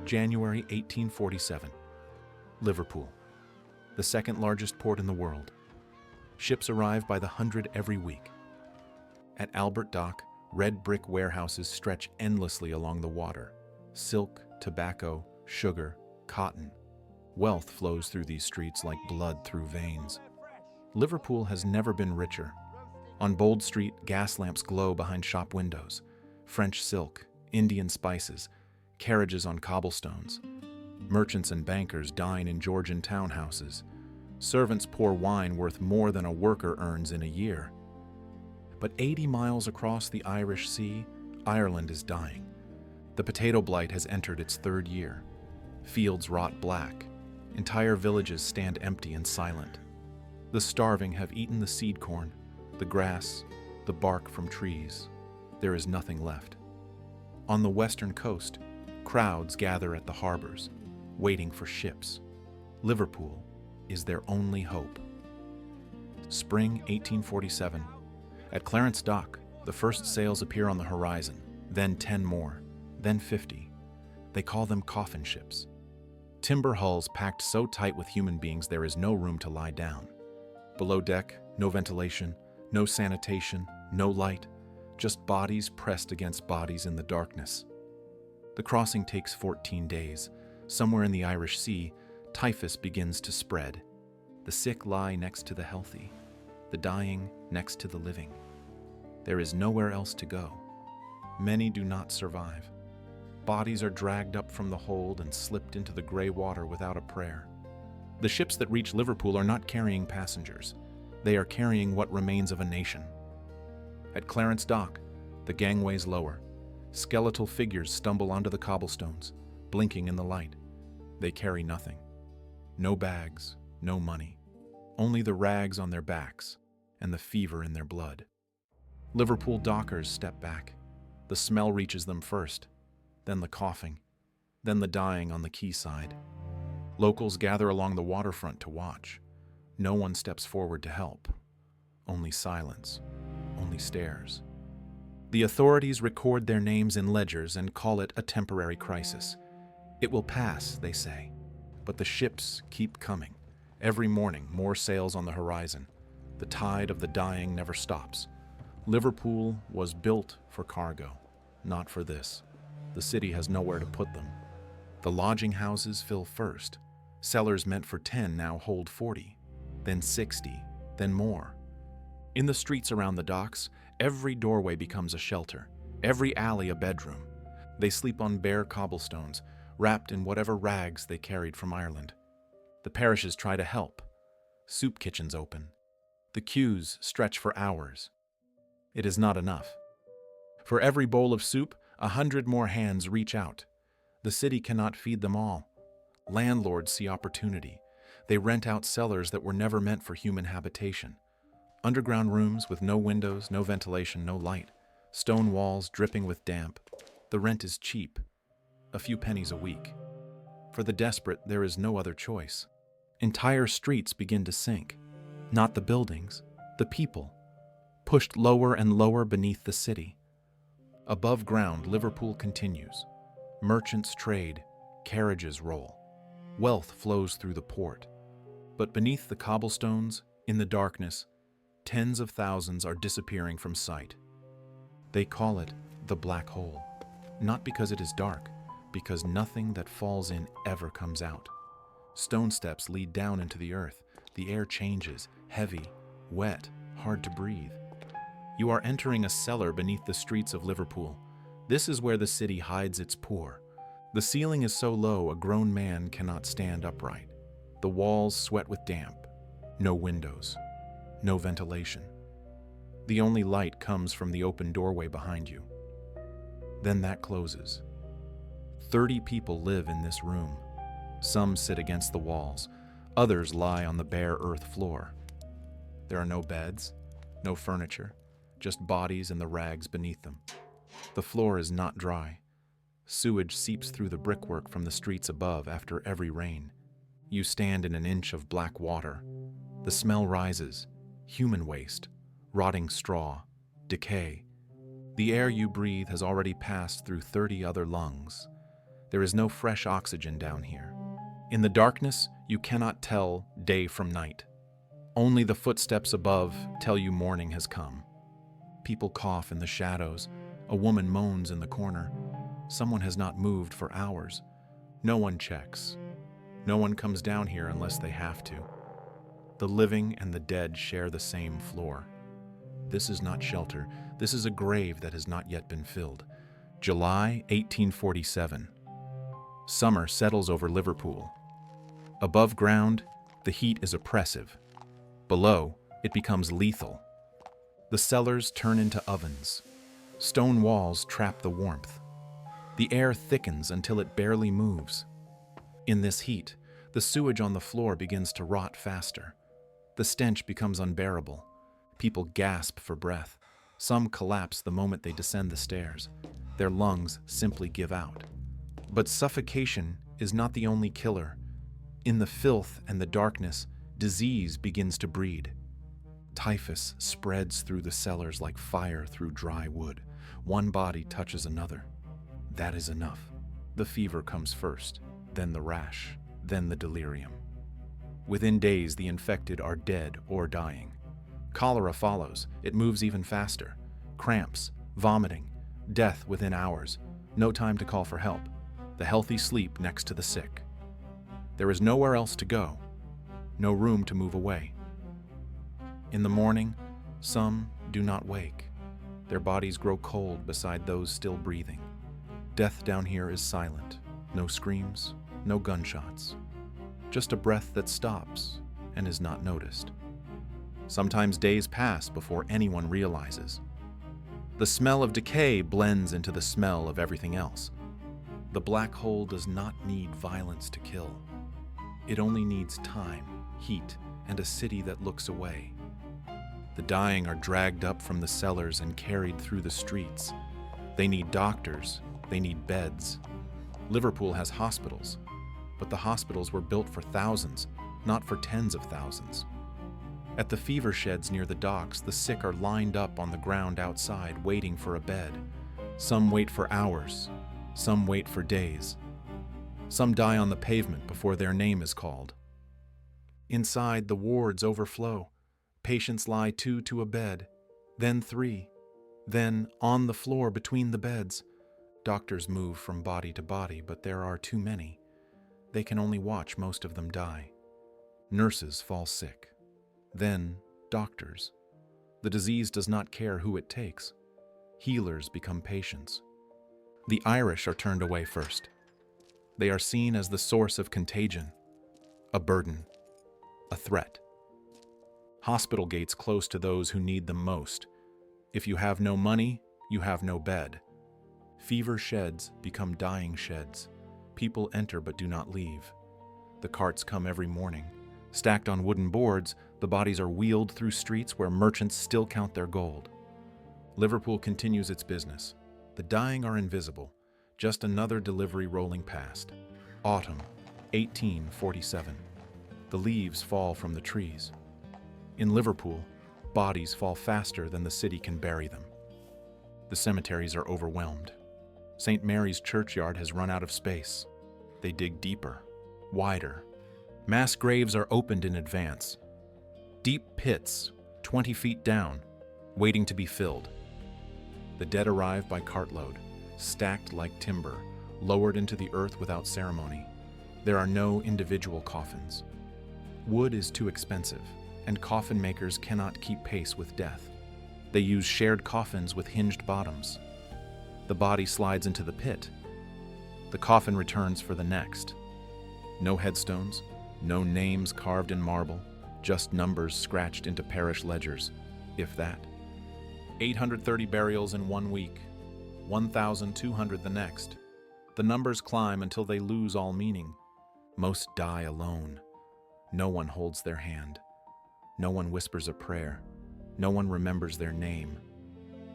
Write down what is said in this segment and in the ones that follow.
January 1847. Liverpool, the second largest port in the world. Ships arrive by the hundred every week. At Albert Dock, red brick warehouses stretch endlessly along the water. Silk, tobacco, sugar, cotton. Wealth flows through these streets like blood through veins. Liverpool has never been richer. On Bold Street, gas lamps glow behind shop windows. French silk, Indian spices, carriages on cobblestones. Merchants and bankers dine in Georgian townhouses. Servants pour wine worth more than a worker earns in a year. But 80 miles across the Irish Sea, Ireland is dying. The potato blight has entered its third year. Fields rot black. Entire villages stand empty and silent. The starving have eaten the seed corn, the grass, the bark from trees. There is nothing left. On the western coast, crowds gather at the harbors, waiting for ships. Liverpool is their only hope. Spring 1847. At Clarence Dock, the first sails appear on the horizon, then 10 more, then 50. They call them coffin ships. Timber hulls packed so tight with human beings there is no room to lie down. Below deck, no ventilation, no sanitation, no light, just bodies pressed against bodies in the darkness. The crossing takes 14 days. Somewhere in the Irish Sea, typhus begins to spread. The sick lie next to the healthy, the dying next to the living. There is nowhere else to go. Many do not survive. Bodies are dragged up from the hold and slipped into the gray water without a prayer. The ships that reach Liverpool are not carrying passengers. They are carrying what remains of a nation. At Clarence Dock, the gangways lower. Skeletal figures stumble onto the cobblestones, blinking in the light. They carry nothing. No bags, no money. Only the rags on their backs and the fever in their blood. Liverpool dockers step back. The smell reaches them first, then the coughing, then the dying on the quayside. Locals gather along the waterfront to watch. No one steps forward to help. Only silence, only stares. The authorities record their names in ledgers and call it a temporary crisis. It will pass, they say. But the ships keep coming. Every morning, more sails on the horizon. The tide of the dying never stops. Liverpool was built for cargo, not for this. The city has nowhere to put them. The lodging houses fill first. Cellars meant for 10 now hold 40, then 60, then more. In the streets around the docks, every doorway becomes a shelter, every alley a bedroom. They sleep on bare cobblestones, wrapped in whatever rags they carried from Ireland. The parishes try to help. Soup kitchens open. The queues stretch for hours. It is not enough. For every bowl of soup, 100 more hands reach out. The city cannot feed them all. Landlords see opportunity. They rent out cellars that were never meant for human habitation. Underground rooms with no windows, no ventilation, no light. Stone walls dripping with damp. The rent is cheap. A few pennies a week. For the desperate, there is no other choice. Entire streets begin to sink. Not the buildings, the people. Pushed lower and lower beneath the city. Above ground, Liverpool continues. Merchants trade, carriages roll. Wealth flows through the port. But beneath the cobblestones, in the darkness, tens of thousands are disappearing from sight. They call it the black hole, not because it is dark, because nothing that falls in ever comes out. Stone steps lead down into the earth. The air changes, heavy, wet, hard to breathe. You are entering a cellar beneath the streets of Liverpool. This is where the city hides its poor. The ceiling is so low a grown man cannot stand upright. The walls sweat with damp. No windows. No ventilation. The only light comes from the open doorway behind you. Then that closes. 30 people live in this room. Some sit against the walls. Others lie on the bare earth floor. There are no beds, no furniture, just bodies and the rags beneath them. The floor is not dry. Sewage seeps through the brickwork from the streets above after every rain. You stand in an inch of black water. The smell rises. Human waste, rotting straw, decay. The air you breathe has already passed through 30 other lungs. There is no fresh oxygen down here. In the darkness, you cannot tell day from night. Only the footsteps above tell you morning has come. People cough in the shadows. A woman moans in the corner. Someone has not moved for hours. No one checks. No one comes down here unless they have to. The living and the dead share the same floor. This is not shelter. This is a grave that has not yet been filled. July 1847. Summer settles over Liverpool. Above ground, the heat is oppressive. Below, it becomes lethal. The cellars turn into ovens. Stone walls trap the warmth. The air thickens until it barely moves. In this heat, the sewage on the floor begins to rot faster. The stench becomes unbearable. People gasp for breath. Some collapse the moment they descend the stairs. Their lungs simply give out. But suffocation is not the only killer. In the filth and the darkness, disease begins to breed. Typhus spreads through the cellars like fire through dry wood. One body touches another. That is enough. The fever comes first, then the rash, then the delirium. Within days, the infected are dead or dying. Cholera follows. It moves even faster. Cramps, vomiting, death within hours. No time to call for help. The healthy sleep next to the sick. There is nowhere else to go. No room to move away. In the morning, some do not wake. Their bodies grow cold beside those still breathing. Death down here is silent. No screams, no gunshots. Just a breath that stops and is not noticed. Sometimes days pass before anyone realizes. The smell of decay blends into the smell of everything else. The black hole does not need violence to kill. It only needs time, heat, and a city that looks away. The dying are dragged up from the cellars and carried through the streets. They need doctors. They need beds. Liverpool has hospitals, but the hospitals were built for thousands, not for tens of thousands. At the fever sheds near the docks, the sick are lined up on the ground outside, waiting for a bed. Some wait for hours. Some wait for days. Some die on the pavement before their name is called. Inside, the wards overflow. Patients lie two to a bed, then three. Then, on the floor between the beds, doctors move from body to body, but there are too many. They can only watch most of them die. Nurses fall sick. Then, doctors. The disease does not care who it takes. Healers become patients. The Irish are turned away first. They are seen as the source of contagion, a burden, a threat. Hospital gates close to those who need them most. If you have no money, you have no bed. Fever sheds become dying sheds. People enter but do not leave. The carts come every morning. Stacked on wooden boards, the bodies are wheeled through streets where merchants still count their gold. Liverpool continues its business. The dying are invisible. Just another delivery rolling past. Autumn, 1847. The leaves fall from the trees. In Liverpool, bodies fall faster than the city can bury them. The cemeteries are overwhelmed. St. Mary's churchyard has run out of space. They dig deeper, wider. Mass graves are opened in advance. Deep pits, 20 feet down, waiting to be filled. The dead arrive by cartload, stacked like timber, lowered into the earth without ceremony. There are no individual coffins. Wood is too expensive, and coffin makers cannot keep pace with death. They use shared coffins with hinged bottoms. The body slides into the pit. The coffin returns for the next. No headstones, no names carved in marble, just numbers scratched into parish ledgers, if that. 830 burials in 1 week, 1,200 the next. The numbers climb until they lose all meaning. Most die alone. No one holds their hand. No one whispers a prayer. No one remembers their name.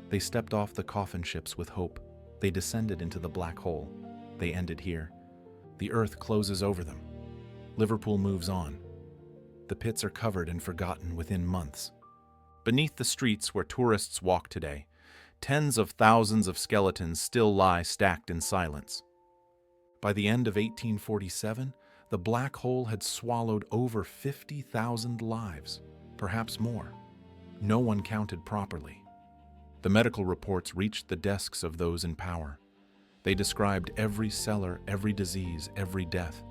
They stepped off the coffin ships with hope. They descended into the black hole. They ended here. The earth closes over them. Liverpool moves on. The pits are covered and forgotten within months. Beneath the streets where tourists walk today, tens of thousands of skeletons still lie stacked in silence. By the end of 1847, the black hole had swallowed over 50,000 lives, perhaps more. No one counted properly. The medical reports reached the desks of those in power. They described every cellar, every disease, every death.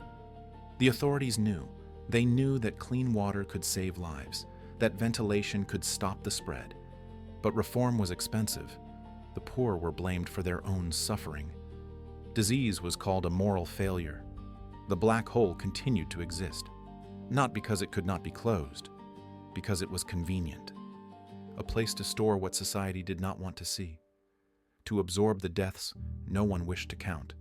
The authorities knew. They knew that clean water could save lives, that ventilation could stop the spread. But reform was expensive. The poor were blamed for their own suffering. Disease was called a moral failure. The black hole continued to exist, not because it could not be closed, because it was convenient. A place to store what society did not want to see, to absorb the deaths no one wished to count.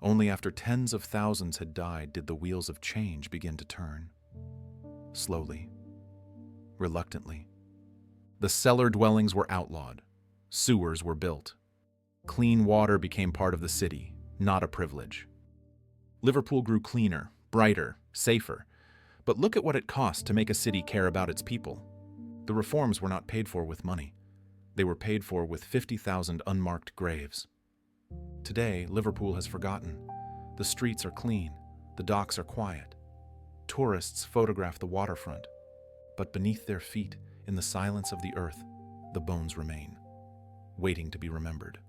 Only after tens of thousands had died did the wheels of change begin to turn. Slowly, reluctantly. The cellar dwellings were outlawed. Sewers were built. Clean water became part of the city, not a privilege. Liverpool grew cleaner, brighter, safer. But look at what it cost to make a city care about its people. The reforms were not paid for with money. They were paid for with 50,000 unmarked graves. Today, Liverpool has forgotten. The streets are clean. The docks are quiet. Tourists photograph the waterfront. But beneath their feet, in the silence of the earth, the bones remain, waiting to be remembered.